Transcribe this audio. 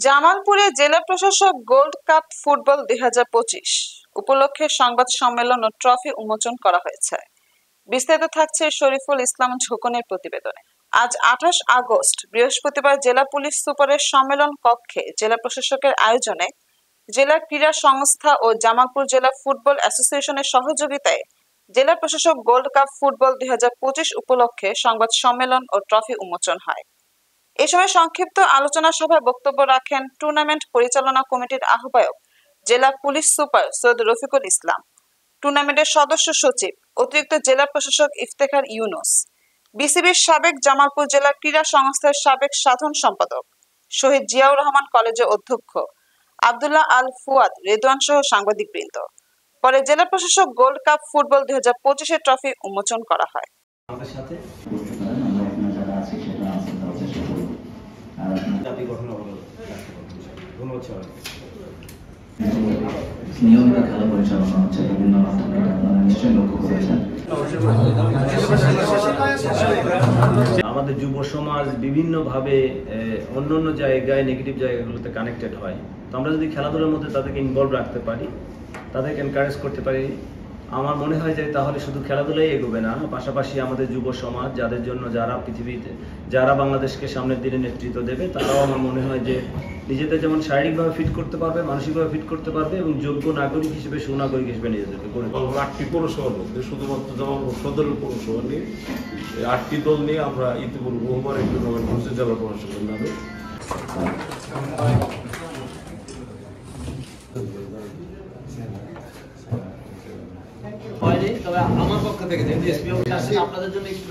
জামালপুরে জেলা প্রশাসক গোল্ড কাপ ফুটবল 2025 উপলক্ষে সংবাদ সম্মেলন ও ট্রফি উন্মোচন করা হয়েছে। বিস্তারিত থাকছে শরীফুল ইসলাম ঝোকনের প্রতিবেদনে। আজ 28 আগস্ট বৃহস্পতিবার জেলা পুলিশ সুপারের সম্মেলন কক্ষে জেলা প্রশাসকের আয়োজনে জেলা ক্রীড়া সংস্থা ও জামালপুর জেলা ফুটবল অ্যাসোসিয়েশনের সহযোগিতায় জেলা প্রশাসক গোল্ড কাপ ফুটবল 2025 উপলক্ষে সংবাদ সম্মেলন ও ট্রফি উন্মোচন হয়। এ সময় সংক্ষিপ্ত আলোচনা সভায় বক্তব্য রাখেন টুর্নামেন্ট পরিচালনা কমিটির আহ্বায়ক জেলা পুলিশ সুপার সৈয়দ রফিকুল ইসলাম, টুর্নামেন্টের সদস্য সচিব অতিরিক্ত জেলা প্রশাসক ইফতেখার ইউনুস, বিসিবির সাবেক জামালপুর জেলা ক্রীড়া সংস্থার সাবেক সাধারণ সম্পাদক শহীদ জিয়াউর রহমান কলেজের অধ্যক্ষ আব্দুল্লাহ আল ফুয়াদ রেদওয়ান সহ সাংবাদিকবৃন্দ। পরে জেলা প্রশাসক গোল্ড কাপ ফুটবল 2025 ট্রফি উন্মোচন করা হয়। নিয়মিত খেলা পরিচালনা হচ্ছে বিভিন্ন মাধ্যমে, আপনারা নিশ্চয়ই লক্ষ্য করেছেন। আমাদের যুব সমাজ বিভিন্নভাবে অন্য জায়গায় নেগেটিভ জায়গাগুলোতে কানেক্টেড হয়। তো আমরা যদি খেলাধুলার মধ্যে তাদেরকে ইনভলভ রাখতে পারি, তাদেরকে এনকারেজ করতে পারি, আমার মনে হয় যে তাহলে শুধু খেলাধুলাই এগোবে না, পাশাপাশি আমাদের যুব সমাজ যাদের জন্য যারা বাংলাদেশকে সামনের দিনে নেতৃত্ব দেবে, তারাও আমার মনে হয় যে নিজেদের যেমন শারীরিকভাবে ফিট করতে পারবে, মানসিকভাবে ফিট করতে পারবে এবং যোগ্য নাগরিক হিসেবে সুনাগরিক হিসেবে নিজেদেরকে গড়ে তুলবে। 8টি পৌরসভার মধ্যে শুধুমাত্র জামালপুর সদরের পৌরসভা নিয়ে 8টি দল নিয়ে আমরা ইতিপূর্বে বহুবার এই টুর্নামেন্ট হচ্ছে জেলা প্রশাসকের নামে। তবে আমার পক্ষ থেকে যেহেতু এসপি অফিস আসছে আপনাদের জন্য একটু